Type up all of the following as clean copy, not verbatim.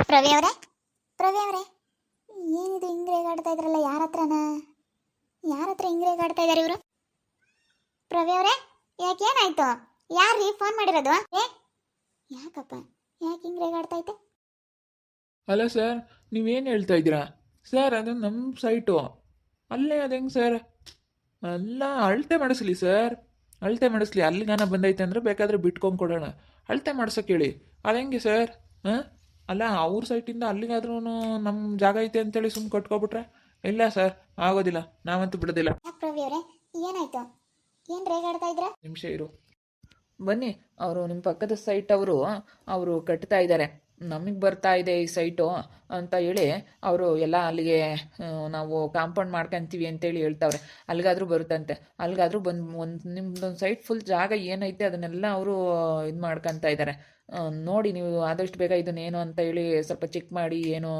ಪ್ರವಿ ಅವರೇ, ಪ್ರವಿ ಅವರೇ, ಏನಿದು ಹಿಂಗ್ ರೇಗಾಡ್ತಾ ಇದ್ರಲ್ಲ? ಯಾರ ಹತ್ರ ಹಿಂಗ್ ರೇಗಾಡ್ತಾ ಇದಾರೆ ಇವರು? ಪ್ರವಿ ಅವರೇ, ಯಾಕೇನಾಯ್ತು? ಯಾರ್ರೀ ಫೋನ್ ಮಾಡಿರೋದು? ಯಾಕಪ್ಪ, ಯಾಕೆ ಹಿಂಗ್ ರೇಗಾಡ್ತಾ ಐತೆ? ಅಲ್ಲ ಸರ್, ನೀವೇನು ಹೇಳ್ತಾ ಇದ್ದೀರಾ ಸರ್? ಅದು ನಮ್ಮ ಸೈಟು. ಅಲ್ಲೇ ಅದು ಹೆಂಗೆ ಸರ್? ಅಲ್ಲ, ಅಳತೆ ಮಾಡಿಸ್ಲಿ ಸರ್, ಅಳತೆ ಮಾಡಿಸ್ಲಿ. ಅಲ್ಲಿಗಾನ ಬಂದೈತೆ ಅಂದರೆ ಬೇಕಾದರೆ ಬಿಟ್ಕೊಂಡು ಕೊಡೋಣ. ಅಳತೆ ಮಾಡ್ಸೋಕೆ ಹೇಳಿ. ಅದು ಹೆಂಗೆ ಸರ್? ಹಾಂ, ಅಲ್ಲ, ಅವ್ರ ಸೈಟಿಂದ ಅಲ್ಲಿಗಾದ್ರೂ ನಮ್ಮ ಜಾಗ ಐತೆ ಅಂತೇಳಿ ಸುಮ್ಮನೆ ಕಟ್ಕೊಬಿಟ್ರೆ? ಇಲ್ಲ ಸರ್, ಆಗೋದಿಲ್ಲ, ನಾವಂತೂ ಬಿಡೋದಿಲ್ಲ. ಯಾಕೆ ಪ್ರವಿ ಅವರೇ, ಏನಾಯ್ತು? ಏನು ರೇಗಾಡ್ತಾ ಇದ್ರ? ನಿಮಿಷ ಇರು. ಬನ್ನಿ, ಅವರು ನಿಮ್ಮ ಪಕ್ಕದ ಸೈಟ್ ಅವರು ಕಟ್ತಾ ಇದ್ದಾರೆ. ನಮಗೆ ಬರ್ತಾ ಇದೆ ಈ ಸೈಟು ಅಂತ ಹೇಳಿ ಅವರು ಎಲ್ಲ ಅಲ್ಲಿಗೆ ನಾವು ಕಾಂಪೌಂಡ್ ಮಾಡ್ಕೊಂತೀವಿ ಅಂತೇಳಿ ಹೇಳ್ತಾವ್ರೆ. ಅಲ್ಲಿಗಾದ್ರೂ ಬರುತ್ತಂತೆ. ಅಲ್ಲಿಗಾದ್ರೂ ಬಂದು ನಿಮ್ದೊಂದು ಸೈಟ್ ಫುಲ್ ಜಾಗ ಏನೈತೆ ಅದನ್ನೆಲ್ಲ ಅವರು ಇದು ಮಾಡ್ಕೊತಾ ಇದ್ದಾರೆ. ನೋಡಿ, ನೀವು ಆದಷ್ಟು ಬೇಗ ಇದನ್ನೇನು ಅಂತ ಹೇಳಿ ಸ್ವಲ್ಪ ಚೆಕ್ ಮಾಡಿ, ಏನು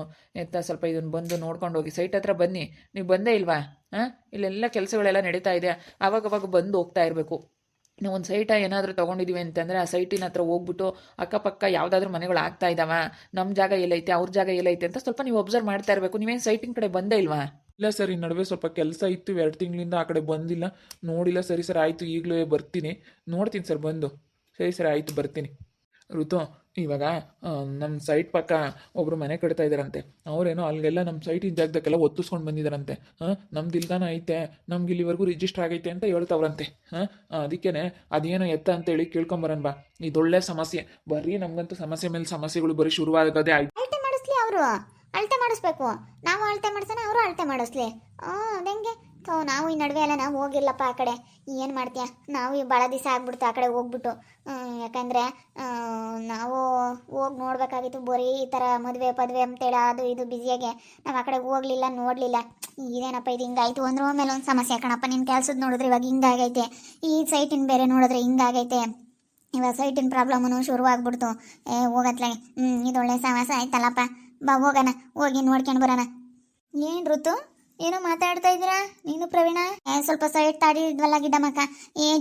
ಅಂತ ಸ್ವಲ್ಪ ಇದನ್ನು ಬಂದು ನೋಡ್ಕೊಂಡು ಹೋಗಿ. ಸೈಟ್ ಹತ್ರ ಬನ್ನಿ. ನೀವು ಬಂದೇ ಇಲ್ವಾ? ಹಾಂ, ಇಲ್ಲೆಲ್ಲ ಕೆಲಸಗಳೆಲ್ಲ ನಡೀತಾ ಇದೆ. ಆವಾಗವಾಗ ಬಂದು ಹೋಗ್ತಾ ಇರಬೇಕು. ನಾವು ಒಂದು ಸೈಟ ಏನಾದರೂ ತೊಗೊಂಡಿದ್ದೀವಿ ಅಂತಂದರೆ ಆ ಸೈಟಿನ ಹತ್ರ ಹೋಗ್ಬಿಟ್ಟು ಅಕ್ಕಪಕ್ಕ ಯಾವುದಾದ್ರೂ ಮನೆಗಳು ಆಗ್ತಾ ಇದ್ದಾವ, ನಮ್ಮ ಜಾಗ ಎಲ್ಲೈತೆ, ಅವ್ರ ಜಾಗ ಎಲ್ಲೈತೆ ಅಂತ ಸ್ವಲ್ಪ ನೀವು ಒಬ್ಸರ್ವ್ ಮಾಡ್ತಾ ಇರಬೇಕು. ನೀವೇನು ಸೈಟಿನ ಕಡೆ ಬಂದೇ ಇಲ್ವಾ? ಇಲ್ಲ ಸರ್, ಈ ನಡುವೆ ಸ್ವಲ್ಪ ಕೆಲಸ ಇತ್ತು, 2 ತಿಂಗಳಿಂದ ಆ ಕಡೆ ಬಂದಿಲ್ಲ, ನೋಡಿಲ್ಲ. ಸರಿ ಸರ್, ಆಯಿತು, ಈಗಲೇ ಬರ್ತೀನಿ, ನೋಡ್ತೀನಿ ಸರ್ ಬಂದು. ಸರಿ ಸರ್, ಆಯಿತು, ಬರ್ತೀನಿ. ಋತು, ಇವಾಗ ನಮ್ಮ ಸೈಟ್ ಪಕ್ಕ ಒಬ್ಬರು ಮನೆ ಕಟ್ತಾ ಇದ್ದಾರಂತೆ. ಅವರೇನೋ ಅಲ್ಲಿಗೆಲ್ಲ ನಮ್ಮ ಸೈಟಿನ ಜಾಗದಕ್ಕೆಲ್ಲ ಒತ್ತಿಸ್ಕೊಂಡು ಬಂದಿದ್ದಾರಂತೆ. ನಮ್ದು ಇಲ್ದಾನ ಐತೆ, ನಮ್ಗೆ ಇಲ್ಲಿವರೆಗೂ ರಿಜಿಸ್ಟರ್ ಆಗೈತೆ ಅಂತ ಹೇಳ್ತವ್ರಂತೆ. ಅದಕ್ಕೇ ಅದೇನೋ ಎತ್ತ ಅಂತೇಳಿ ಕೇಳ್ಕೊಂಬರನ್ ಬಾ. ಇದೊಳ್ಳೆ ಸಮಸ್ಯೆ, ಬರೀ ನಮಗಂತೂ ಸಮಸ್ಯೆ ಮೇಲೆ ಸಮಸ್ಯೆಗಳು ಬರೀ ಶುರುವಾಗೋದೇ ಆಯ್ತು. ಅಳತೆ ಮಾಡಿಸ್ಲಿ ಅವರು, ಅಳತೆ ಮಾಡಿಸ್ಬೇಕು. ನಾವು ಅಳತೆ ಮಾಡ್ಸೋಣ, ಅವರು ಅಳತೆ ಮಾಡಿಸ್ಲಿ. ಅದಂಗೆ ನಾವು ಈ ನಡುವೆ ಎಲ್ಲ ನಾವು ಹೋಗಿಲ್ಲಪ್ಪ ಆ ಕಡೆ. ಏನು ಮಾಡ್ತೀಯ, ನಾವು ಭಾಳ ದಿವಸ ಆಗ್ಬಿಡ್ತು ಆ ಕಡೆ ಹೋಗ್ಬಿಟ್ಟು. ಯಾಕಂದರೆ ನಾವು ಹೋಗಿ ನೋಡ್ಬೇಕಾಗಿತ್ತು. ಬರೀ ಈ ಥರ ಮದುವೆ ಪದುವೆ ಅಂತೇಳಿ ಅದು ಇದು ಬ್ಯುಸಿಯಾಗೆ ನಾವು ಆ ಕಡೆ ಹೋಗ್ಲಿಲ್ಲ, ನೋಡಲಿಲ್ಲ. ಇದೇನಪ್ಪ ಇದು ಹಿಂಗಾಯ್ತು? ಒಂದ್ರ ಮೇಲೆ ಒಂದು ಸಮಸ್ಯೆ ಕಣಪ್ಪ. ನಿನ್ನ ಕೆಲ್ಸದ ನೋಡಿದ್ರೆ ಇವಾಗ ಹಿಂಗಾಗೈತೆ, ಈ ಸೈಟಿನ ಬೇರೆ ನೋಡಿದ್ರೆ ಹಿಂಗಾಗೈತೆ. ಇವಾಗ ಸೈಟಿನ ಪ್ರಾಬ್ಲಮ್ಮು ಶುರುವಾಗ್ಬಿಡ್ತು. ಹೋಗತ್ಲೆ, ಇದೊಳ್ಳೆ ಸಮಸ್ಯೆ ಆಯ್ತಲ್ಲಪ್ಪ. ಬಾ ಹೋಗೋಣ, ಹೋಗಿ ನೋಡ್ಕೊಂಡು ಬರೋಣ. ಏನು ಋತು, ಏನೋ ಮಾತಾಡ್ತಾ ಇದ್ದೀರಾ ನೀನು ಪ್ರವೀಣ? ಸ್ವಲ್ಪ ಸೈಡ್ ತಾಡಿದ್ವಲ್ಲ ಗಿಡ್ಡಮ್ಮಕ್ಕ.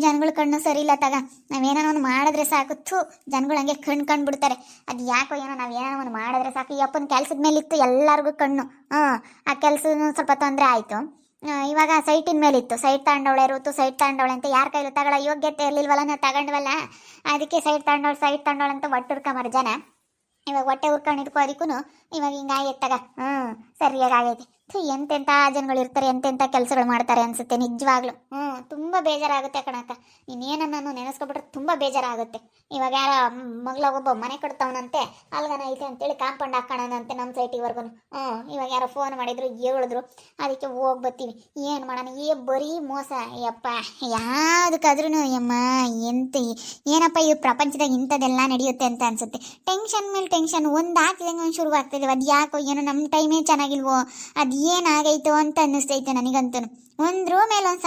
ಜನಗಳ ಕಣ್ಣು ಸರಿ ಇಲ್ಲ ತಗ. ನಾವೇನೋ ಒಂದು ಮಾಡಿದ್ರೆ ಸಾಕು, ಜನಗಳು ಹಂಗೆ ಕಣ್ಣು ಬಿಡ್ತಾರೆ. ಅದು ಯಾಕೋ ಏನೋ ನಾವು ಏನೋ ಒಂದು ಮಾಡಿದ್ರೆ ಸಾಕು. ಈ ಅಪ್ಪನ ಕೆಲ್ಸದ ಮೇಲಿತ್ತು ಎಲ್ಲರಿಗೂ ಕಣ್ಣು. ಆ ಕೆಲಸನೂ ಸ್ವಲ್ಪ ತೊಂದರೆ ಆಯಿತು. ಇವಾಗ ಸೈಟಿನ ಮೇಲಿತ್ತು. ಸೈಟ್ ತಗೊಂಡವಳೆ ಋತು, ಸೈಟ್ ತಗೊಂಡವಳೆ ಅಂತ ಯಾರ ಕೈಲೂ ತಗೊಳ್ಳೋ ಯೋಗ್ಯತೆ ಇರಲಿಲ್ವಲ್ಲ, ನಾವು ತಗೊಂಡ್ವಲ್ಲ. ಅದಕ್ಕೆ ಸೈಟ್ ತಗೊಂಡವಳು ಅಂತ ಒಟ್ಟುರ್ಕೊಂಬಾರ ಜನ. ಇವಾಗ ಹೊಟ್ಟೆ ಉರ್ಕೊಂಡಿದ್ಕೋ ಅದಕ್ಕೂ ಇವಾಗ ಹಿಂಗಾಗೈತೆ ತಗ. ಸರಿಯಾಗಿ ಆಗೈತೆ. ಎಂತೆಂಥ ಜನಗಳು ಇರ್ತಾರೆ, ಎಂತೆಂಥ ಕೆಲಸಗಳು ಮಾಡ್ತಾರೆ ಅನ್ಸುತ್ತೆ ನಿಜವಾಗ್ಲು. ತುಂಬ ಬೇಜಾರಾಗುತ್ತೆ ಕಣಕ್ಕ. ಇನ್ನೇನನ್ನು ನೆನೆಸ್ಕೊಬಿಟ್ರೆ ತುಂಬ ಬೇಜಾರಾಗುತ್ತೆ. ಇವಾಗ ಯಾರ ಒಬ್ಬ ಮನೆ ಕಟ್ತವನಂತೆ, ಅಲ್ಗನ ಐತೆ ಅಂತೇಳಿ ಕಾಂಪೌಂಡ್ ಹಾಕೋಣಂತೆ ನಮ್ಮ ಸೈಟಿವರೆಗೂ. ಇವಾಗ ಯಾರೋ ಫೋನ್ ಮಾಡಿದ್ರು, ಹೇಳಿದ್ರು. ಅದಕ್ಕೆ ಹೋಗಿ ಬರ್ತೀವಿ. ಏನು ಮಾಡೋಣ, ಬರೀ ಮೋಸ. ಯಪ್ಪ, ಯಾವುದಕ್ಕಾದ್ರೂ ಯಮ್ಮ ಎಂತ ಏನಪ್ಪ ಈ ಪ್ರಪಂಚದಾಗ ಇಂಥದ್ದೆಲ್ಲ ನಡೆಯುತ್ತೆ ಅಂತ ಅನ್ಸುತ್ತೆ. ಟೆನ್ಷನ್ ಮೇಲೆ ಟೆನ್ಷನ್ ಒಂದು ಹಾಕಿದಂಗೆ ಒಂದು ಶುರುವಾಗ್ತಿದೆ. ಅದು ಯಾಕೋ ಏನೋ ನಮ್ಮ ಟೈಮೇ ಚೆನ್ನಾಗಿಲ್ವೋ, ಅದು ಏನಾಗೈತೋ ಅಂತ ಅನ್ನಿಸ್ತೈತೆ ನನಗಂತೂ. ಒಂದ್ರ ಮೇಲೊಂದು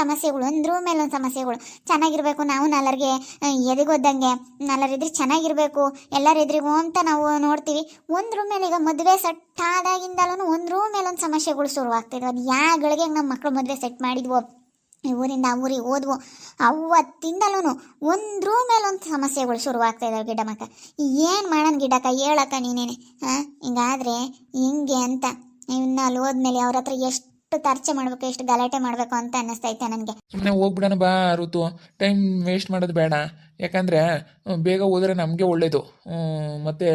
ಸಮಸ್ಯೆಗಳು. ಚೆನ್ನಾಗಿರ್ಬೇಕು, ನಾವು ನಲ್ಲರಿಗೆ ಎದೆಗೊದ್ದಂಗೆ ನಲ್ಲರಿದ್ರೆ ಚೆನ್ನಾಗಿರ್ಬೇಕು, ಎಲ್ಲರಿದ್ರಿಗೂ ಅಂತ ನಾವು ನೋಡ್ತೀವಿ. ಒಂದ್ರ ಮೇಲೆ ಈಗ ಮದುವೆ ಸೆಟ್ ಆದಾಗಿಂದಲೂ ಒಂದ್ರ ಮೇಲೊಂದು ಸಮಸ್ಯೆಗಳು ಶುರುವಾಗ್ತಿದ್ವು. ಅದು ಯಾಗಳಿಗೆ ನಮ್ಮ ಮಕ್ಕಳು ಮದುವೆ ಸೆಟ್ ಮಾಡಿದ್ವೋ, ಊರಿಂದ ಊರಿಗೆ ಹೋದ್ವು, ಅವತ್ತಿಂದಲೂ ಒಂದ್ರ ಮೇಲೊಂದು ಸಮಸ್ಯೆಗಳು ಶುರುವಾಗ್ತಾ ಇದ್ದಾವೆ ಗಿಡಮಕ್ಕ. ಏನು ಮಾಡೋಣ ಗಿಡಕ್ಕ, ಹೇಳಕ್ಕ ನೀನೇನೆ. ಹಿಂಗಾದ್ರೆ ಹಿಂಗೆ ಅಂತ ಇನ್ನು ಅಲ್ಲಿ ಹೋದ್ಮೇಲೆ ಅವ್ರ ಹತ್ರ ಎಷ್ಟು ಚರ್ಚೆ ಮಾಡಬೇಕು, ಎಷ್ಟು ಗಲಾಟೆ ಮಾಡಬೇಕು ಅಂತ ಅನ್ನಿಸ್ತೈತೆ ನನಗೆ. ಸುಮ್ಮನೆ ಹೋಗ್ಬಿಡೋಣ ಬಾ ಋತು, ಟೈಮ್ ವೇಸ್ಟ್ ಮಾಡೋದು ಬೇಡ. ಯಾಕಂದರೆ ಬೇಗ ಹೋದರೆ ನಮಗೆ ಒಳ್ಳೇದು, ಮತ್ತು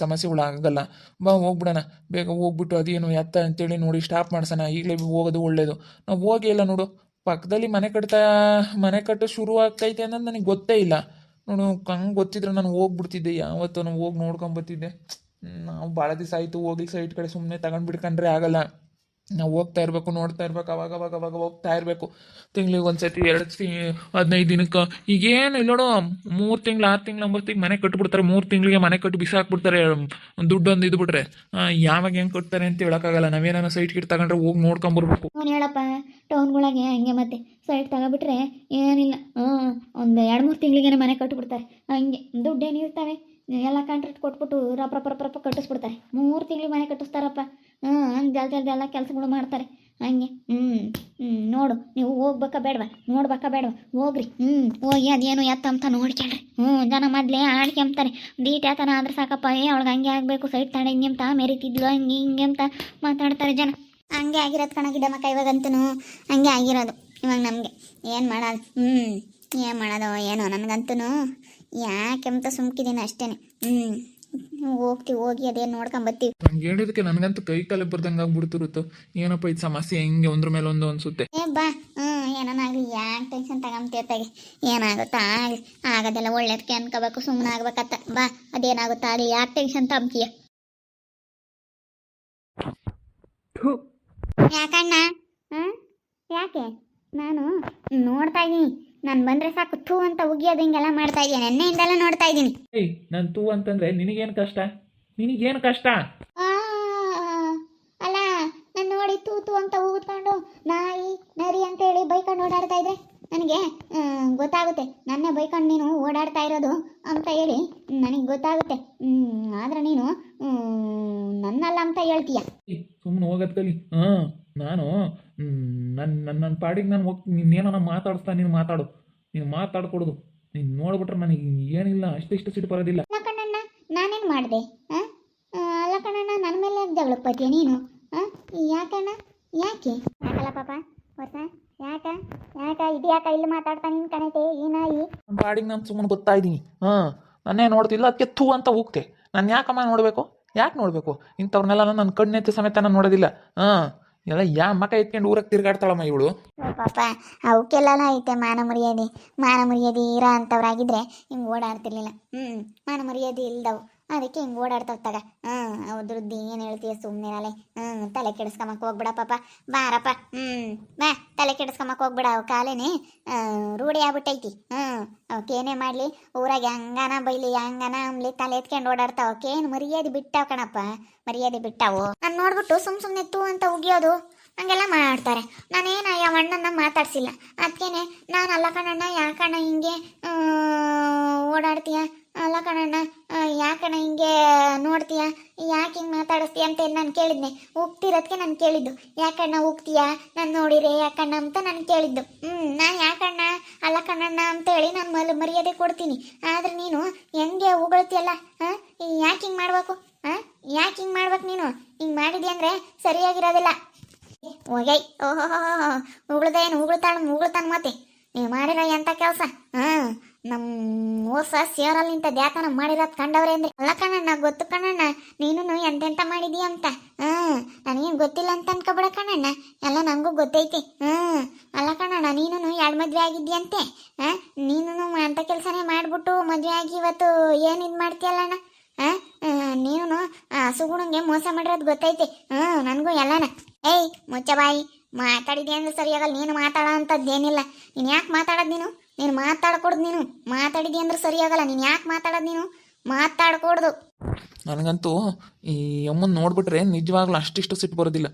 ಸಮಸ್ಯೆಗಳು ಆಗಲ್ಲ. ಬಾ ಹೋಗ್ಬಿಡೋಣ, ಬೇಗ ಹೋಗ್ಬಿಟ್ಟು ಅದೇನು ಎತ್ತ ಅಂತೇಳಿ ನೋಡಿ ಸ್ಟಾಪ್ ಮಾಡ್ಸೋಣ. ಈಗಲೇ ಹೋಗೋದು ಒಳ್ಳೇದು. ನಾವು ಹೋಗಿ ಇಲ್ಲ ನೋಡು, ಪಕ್ಕದಲ್ಲಿ ಮನೆ ಕಟ್ಟು ಶುರು ಆಗ್ತೈತೆ ಅನ್ನೋದು ನನಗೆ ಗೊತ್ತೇ ಇಲ್ಲ ನೋಡು. ಹಂಗೆ ಗೊತ್ತಿದ್ರೆ ನಾನು ಹೋಗ್ಬಿಡ್ತಿದ್ದೆ, ಯಾವತ್ತೂ ನಾನು ಹೋಗಿ ನೋಡ್ಕೊಂಬತ್ತಿದ್ದೆ. ನಾವು ಭಾಳ ದಿವಸ ಆಯಿತು ಹೋಗಿ ಸೈಟ್ ಕಡೆ. ಸುಮ್ಮನೆ ತಗೊಂಡ್ಬಿಡ್ಕೊಂಡ್ರೆ ಆಗಲ್ಲ. ನಾವು ಹೋಗ್ತಾ ಇರಬೇಕು, ನೋಡ್ತಾ ಇರ್ಬೇಕು, ಅವಾಗ ಹೋಗ್ತಾ ಇರಬೇಕು. ತಿಂಗ್ಳಿಗೆ ಒಂದ್ಸತಿ 15 ದಿನಕ್ಕೆ. ಈಗೇನು ಇಲ್ಲ ನೋಡು, 3 ತಿಂಗಳು 6 ತಿಂಗಳು 9 ತಿಂಗಳು ಮನೆ ಕಟ್ಟಿಬಿಡ್ತಾರೆ. 3 ತಿಂಗಳಿಗೆ ಮನೆ ಕಟ್ಟಿ ಬಿಸಾಕ್ಬಿಡ್ತಾರೆ, ದುಡ್ಡೊಂದು ಇದು ಬಿಟ್ರೆ. ಯಾವಾಗ ಹೆಂಗೆ ಕಟ್ತಾರೆ ಅಂತ ಹೇಳೋಕ್ಕಾಗಲ್ಲ. ನಾವೇನಾರ ಸೈಟ್ ಗಿಟ್ ತಗೊಂಡ್ರೆ ಹೋಗಿ ನೋಡ್ಕೊಂಬರ್ಬೇಕು. ಹೇಳಪ್ಪ, ಟೌನ್ಗಳಾಗೆ ಹಂಗೆ ಮತ್ತೆ ಸೈಟ್ ತಗೊಬಿಟ್ರೆ ಏನಿಲ್ಲ, ಒಂದು 2-3 ತಿಂಗಳಿಗೇನೆ ಮನೆ ಕಟ್ಟಿಬಿಡ್ತಾರೆ. ಹಂಗೆ ದುಡ್ಡೇನಿರ್ತವೆ, ಎಲ್ಲ ಕಾಂಟ್ರಾಕ್ಟ್ ಕೊಟ್ಬಿಟ್ಟು ರಪ್ಪ ಕಟ್ಟಿಸ್ಬಿಡ್ತಾರೆ. 3 ತಿಂಗಳಿಗೆ ಮನೆ ಕಟ್ಟಿಸ್ತಾರಪ್ಪ. ಹಂಗೆ ಜಲ್ದಿ ಎಲ್ಲ ಕೆಲಸಗಳು ಮಾಡ್ತಾರೆ. ಹಂಗೆ ನೋಡು ನೀವು ಹೋಗ್ಬೇಕಾ ಬೇಡವಾ ನೋಡ್ಬೇಕಾ ಬೇಡವಾ ಹೋಗ್ರಿ ಹೋಗಿ ಅದೇನು ಎತ್ತಂತ ನೋಡ್ಕೊಳ್ರಿ ಜನ ಮೊದಲೇ ಆಡ್ಕೊಂತಾರೆ ದೀಟ್ ಯಾತನ ಆದ್ರೆ ಸಾಕಪ್ಪ ಅವಳಿಗೆ ಹಂಗೆ ಆಗಬೇಕು ಸೈಟ್ ತಾಂಡ ಹಿಂಗೆ ಅಂತ ಮೆರಿತಿದ್ಲು ಹಂಗೆ ಹಿಂಗೆ ಅಂತ ಮಾತಾಡ್ತಾರೆ ಜನ. ಹಂಗೆ ಆಗಿರೋದು ಕಣ ಗಿಡಮಕ್ಕ ಇವಾಗಂತೂ ಹಂಗೆ ಆಗಿರೋದು ಇವಾಗ ನಮಗೆ ಏನು ಮಾಡೋದು ಏನು ಮಾಡೋದು ಏನೋ ನನಗಂತೂ ಯಾಕೆಂತ ಸುಮ್ಕಿದ್ದೀನಿ ಅಷ್ಟೇ ಹೋಗ್ತೀವಿ ಹೋಗಿ ಅದೇನು ನೋಡ್ಕೊಂಬರ್ತೀವಿ. ನಂಗೆ ಹೇಳಿದಕ್ಕೆ ನನಗಂತೂ ಕೈ ಕಾಲು ಬರ್ದಂಗೆ ಆಗ್ಬಿಡ್ತಿರುತ್ತೋ ಏನಪ್ಪ ಇದು ಸಮಸ್ಯೆ ಹೆಂಗೆ ಒಂದ್ರ ಮೇಲೆ ಒಂದು ಅನ್ಸುತ್ತೆ. ಬಾ ಏನಾಗಲಿ ಯಾಕೆ ಟೆನ್ಷನ್ ತಗೊಂತೀರ್ತಾಗೆ ಏನಾಗುತ್ತಾ ಆಗಲಿ ಆಗೋದೆಲ್ಲ ಒಳ್ಳೇದಕ್ಕೆ ಅನ್ಕೋಬೇಕು ಸುಮ್ಮನೆ ಆಗ್ಬೇಕತ್ತ ಬಾ ಅದೇನಾಗುತ್ತಾ ಆಗಲಿ ಯಾಕೆ ಟೆನ್ಷನ್ ತಗೊಂತೀಯ. ಯಾಕಣ್ಣ ಯಾಕೆ ನಾನು ನೋಡ್ತಾ ಇದ್ದೀನಿ ನಾನು ಬಂದರೆ ಸಾಕು ಥೂ ಅಂತ ಉಗಿಯೋದು ಹಿಂಗೆಲ್ಲ ಮಾಡ್ತಾ ಇದೀಯ ನೆನ್ನೆಯಿಂದೆಲ್ಲ ನೋಡ್ತಾ ಇದ್ದೀನಿ. ಏಯ್ ನಾನು ತೂ ಅಂತಂದ್ರೆ ನಿನಗೇನು ಕಷ್ಟ ನಿನಗೇನು ಕಷ್ಟ ಅಲ್ಲ ನಾನು ನೋಡಿ ತೂ ತೂ ಅಂತ ಉಗಿದ್ಕೊಂಡು ನಾಯಿ ನರಿ ಅಂತೇಳಿ ಬೈಕೊಂಡು ಓಡಾಡ್ತಾ ಇದ್ರೆ ನನಗೆ ಗೊತ್ತಾಗುತ್ತೆ ನನ್ನೇ ಬೈಕೊಂಡು ನೀನು ಓಡಾಡ್ತಾ ಇರೋದು ಅಂತ ಹೇಳಿ ನನಗೆ ಗೊತ್ತಾಗುತ್ತೆ. ಆದ್ರೆ ನೀನು ನನ್ನಲ್ಲ ಅಂತ ಹೇಳ್ತೀಯ. ಸುಮ್ಮನೆ ಹೋಗೋದು ಕಲಿ ನಾನು ನನ್ನ ಪಾಡಿಗೆ ನಾನು ಹೋಗಿ ನೀನೇನೋ ಮಾತಾಡಿಸ್ತಾ ನೀನು ಮಾತಾಡು ನೀನು ಮಾತಾಡ್ಕೊಡೋದು ನೀನು ನೋಡ್ಬಿಟ್ರೆ ನನಗೆ ಏನಿಲ್ಲ ಅಷ್ಟಿಷ್ಟು ಸಿಟ್ಟು ಬರೋದಿಲ್ಲ. ಅಲ್ಲ ಕಣ್ಣಣ್ಣ ನಾನೇನು ಮಾಡಿದೆ ಅಲ್ಲ ಕಣ್ಣಣ್ಣ ನನ್ನ ಮೇಲೆ ಯಾಕೆ ಜಗಳಕ್ಕೆ ಪಟ್ಟಿಯ ನೀನು ಯಾಕಣ್ಣ ಯಾಕೆ ಯಾಕಲ್ಲ ಪಾಪ ಹೊಸ ಯಾಕ ಇದು ಯಾಕ ಇಲ್ಲಿ ಮಾತಾಡ್ತಾ ನಿನ್ ಕಣತೆ ಏನಾಯಿ ನನ್ನ ಪಾಡಿಗೆ ನಾನು ಸುಮ್ಮನೆ ಗೊತ್ತಾ ಇದ್ದೀನಿ ನನ್ನೇ ನೋಡ್ತಿಲ್ಲ ಅದಕ್ಕೆ ಥೂ ಅಂತ ಹೋಗ್ತೆ ನಾನು ಯಾಕಮ್ಮ ನೋಡಬೇಕು ಯಾಕೆ ನೋಡಬೇಕು ಇಂಥವ್ರನ್ನೆಲ್ಲ ನನ್ನ ಕಣ್ಣೆತ್ತಿ ಸಮೇತ ನಾನು ನೋಡೋದಿಲ್ಲ ಎಲ್ಲ ಯಾ ಮಕ್ಕ ಎತ್ಕೊಂಡು ಊರಕ್ಕೆ ತಿರ್ಗಾಡ್ತಾಳಮ್ಮ ಇವಳು. ಪಾಪ ಅವಕ್ಕೆಲ್ಲ ಐತೆ ಮಾನ ಮರ್ಯಾದೆ ಇರೋ ಅಂಥವ್ರಾಗಿದ್ರೆ ಹಿಂಗೆ ಓಡಾಡ್ತಿರ್ಲಿಲ್ಲ ಮಾನ ಮರ್ಯಾದೆ ಇಲ್ದವು ಅದಕ್ಕೆ ಹಿಂಗೆ ಓಡಾಡ್ತಾವ ತಗ ಅದ್ರದ್ದು ಏನು ಹೇಳ್ತೀಯ ಸುಮ್ಮನೆ ಅಲ್ಲೇ ತಲೆ ಕೆಡಿಸ್ಕೊಂಬಕ್ಕೆ ಹೋಗ್ಬಿಡ ಪಾಪ ಬಾರಪ್ಪ ಬಾ ತಲೆ ಕೆಡಿಸ್ಕೊಂಬಕ್ಕೆ ಹೋಗ್ಬಿಡ ಅವು ಕಾಲೇನೆ ರೂಢಿ ಆಗ್ಬಿಟ್ಟೈತಿ ಅವಕ್ಕೇನೇ ಮಾಡಲಿ ಊರಾಗೆ ಹಂಗನ ಬೈಲಿ ಹಂಗನ ಅಂಬ್ಲಿ ತಲೆ ಎತ್ಕೊಂಡು ಓಡಾಡ್ತಾವ ಅವಕ್ಕೇನು ಮರ್ಯಾದೆ ಬಿಟ್ಟಾವ ಕಣಪ್ಪ ಮರ್ಯಾದೆ ಬಿಟ್ಟಾವು. ನಾನು ನೋಡ್ಬಿಟ್ಟು ಸುಮ್ಮನೆ ತೂ ಅಂತ ಉಗಿಯೋದು ಹಂಗೆಲ್ಲ ಮಾಡ್ತಾರೆ. ನಾನೇನು ಯಾವ ಅಣ್ಣನ ಮಾತಾಡ್ಸಿಲ್ಲ ಅದಕ್ಕೇನೆ ನಾನು ಅಲ್ಲ ಕಣಣ್ಣ ಯಾಕಣ್ಣ ಹಿಂಗೆ ಓಡಾಡ್ತೀಯ ಅಲ್ಲ ಕಣಣ್ಣ ಯಾಕಣ್ಣ ಹಿಂಗೆ ನೋಡ್ತೀಯ ಯಾಕೆ ಹಿಂಗೆ ಮಾತಾಡಿಸ್ತೀಯ ಅಂತ ನಾನು ಕೇಳಿದ್ನೆ ಹೋಗ್ತಿರೋದಕ್ಕೆ ನಾನು ಕೇಳಿದ್ದು ಯಾಕಣ್ಣ ಹೋಗ್ತೀಯಾ ನಾನು ನೋಡಿರೆ ಯಾಕಣ್ಣ ಅಂತ ನಾನು ಕೇಳಿದ್ದು ನಾನು ಯಾಕಣ್ಣ ಅಲ್ಲ ಕಣ್ಣಣ್ಣ ಅಂತೇಳಿ ನಾನು ಮರ್ಯಾದೆ ಕೊಡ್ತೀನಿ. ಆದರೆ ನೀನು ಹೆಂಗೆ ಉಗುಳ್ತೀಯಲ್ಲ ಯಾಕೆ ಹಿಂಗೆ ಮಾಡಬೇಕು ಯಾಕೆ ಹಿಂಗೆ ಮಾಡ್ಬೇಕು ನೀನು ಹಿಂಗೆ ಮಾಡಿದ್ಯ ಅಂದರೆ ಸರಿಯಾಗಿರೋದಿಲ್ಲ. ಹೋಗೈ ಉಗುಳ್ತಾನೆ ಮತ್ತೆ ನೀವು ಮಾಡಿರೋ ಎಂಥ ಕೆಲಸ ನಮ್ಮ ಓಸ ಸೇರಲ್ಲಿ ನಿಂತ ದ್ಯಾತನ ಮಾಡಿರೋದು ಕಂಡವ್ರೆ ಅಂದ್ರೆ ಅಲ್ಲ ಕಣ್ಣಣ್ಣ ಗೊತ್ತು ಕಣ್ಣಣ್ಣ ನೀನು ಎಂತೆಂತ ಮಾಡಿದೀಯ ಅಂತ ನನಗೇನು ಗೊತ್ತಿಲ್ಲ ಅಂತ ಅನ್ಕೊಬಿಡ ಕಣ್ಣಣ್ಣ ಎಲ್ಲ ನನಗೂ ಗೊತ್ತೈತಿ ಅಲ್ಲ ಕಣ್ಣಣ್ಣ ನೀನು ಎರಡು ಮದುವೆ ಆಗಿದ್ದೀಯಂತೆ ನೀನು ಅಂಥ ಕೆಲಸನೇ ಮಾಡಿಬಿಟ್ಟು ಮದುವೆ ಆಗಿ ಇವತ್ತು ಏನು ಇದು ಮಾಡ್ತೀಯಲ್ಲಣ್ಣ ನೀನು ಸುಗುಣಂಗೆ ಮೋಸ ಮಾಡಿರೋದು ಗೊತ್ತೈತಿ ನನಗೂ ಎಲ್ಲನ. ಏಯ್ ಮುಚ್ಚ ಬಾಯಿ ಮಾತಾಡಿದೆ ಅಂದ್ರೆ ಸರಿಯಾಗಲ್ಲ ನೀನು ಮಾತಾಡೋ ಅಂಥದ್ದೇನಿಲ್ಲ. ನೀನು ಯಾಕೆ ಮಾತಾಡೋದು ನೀನು ಮಾತಾಡ್ಕೊಡ್ದು ನೀನು ಮಾತಾಡಿದೆ ಅಂದ್ರೆ ಸರಿಯಾಗಲ್ಲ ನೀನು ಯಾಕೆ ಮಾತಾಡೋದು ನೀನು ಮಾತಾಡ್ಕೊಡ್ದು. ನನಗಂತೂ ಈ ಅಮ್ಮನ ನೋಡ್ಬಿಟ್ರೆ ನಿಜವಾಗ್ಲೂ ಅಷ್ಟಿಷ್ಟು ಸಿಟ್ಟು ಬರೋದಿಲ್ಲ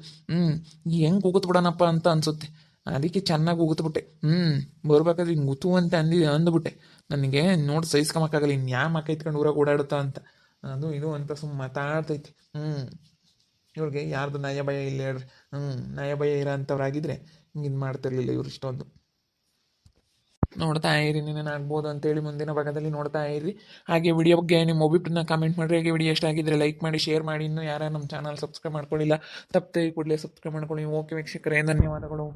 ಹೆಂಗೆ ಕೂಗುತ್ ಬಿಡೋಣಪ್ಪ ಅಂತ ಅನ್ಸುತ್ತೆ. ಅದಕ್ಕೆ ಚೆನ್ನಾಗಿ ಉಗುತ್ಬಿಟ್ಟೆ ಬರ್ಬೇಕಾದ್ರೆ ಹಿಂಗೆ ಗುತು ಅಂತ ಅಂದ್ಬಿಟ್ಟೆ ನನಗೆ ನೋಡಿ ಸಹಿಸ್ಕೊಂಬಕ್ಕಾಗಲ್ಲ ಇನ್ನು ಯಾವ ಮಕ್ಕ ಇತ್ಕೊಂಡು ಊರಾಗ ಓಡಾಡುತ್ತಾ ಅಂತ ಅದು ಇದು ಅಂತ ಸುಮ್ಮನೆ ಮಾತಾಡ್ತೈತಿ. ಇವ್ರಿಗೆ ಯಾರ್ದು ನಯ ಭಯ ಇಲ್ಲ ಹೇಳ್ರಿ ನಯ ಭಯ ಇರೋ ಅಂಥವ್ರಾಗಿದ್ರೆ ಹಿಂಗೆ ಇದು ಮಾಡ್ತಿರ್ಲಿಲ್ಲ ಇವ್ರು ಇಷ್ಟೊಂದು. ನೋಡ್ತಾ ಇರಿ ನೀನೇನು ಆಗ್ಬೋದು ಅಂತೇಳಿ ಮುಂದಿನ ಭಾಗದಲ್ಲಿ ನೋಡ್ತಾ ಇರಿ. ಹಾಗೆ ವಿಡಿಯೋ ಬಗ್ಗೆ ನಿಮ್ಮ ಒಬ್ಬಿಬ್ಬರನ್ನ ಕಾಮೆಂಟ್ ಮಾಡಿರಿ. ಹಾಗೆ ವಿಡಿಯೋ ಎಷ್ಟ ಆಗಿದ್ರೆ ಲೈಕ್ ಮಾಡಿ ಶೇರ್ ಮಾಡಿ. ಇನ್ನೂ ಯಾರು ನಮ್ಮ ಚಾನಲ್ ಸಬ್ಸ್ಕ್ರೈಬ್ ಮಾಡ್ಕೊಳ್ಳಿಲ್ಲ ತಪ್ಪದೆ ಕೂಡಲೇ ಸಬ್ಸ್ಕ್ರೈಬ್ ಮಾಡ್ಕೊಳ್ಳಿ. ಓಕೆ ವೀಕ್ಷಕರೇ ಧನ್ಯವಾದಗಳು.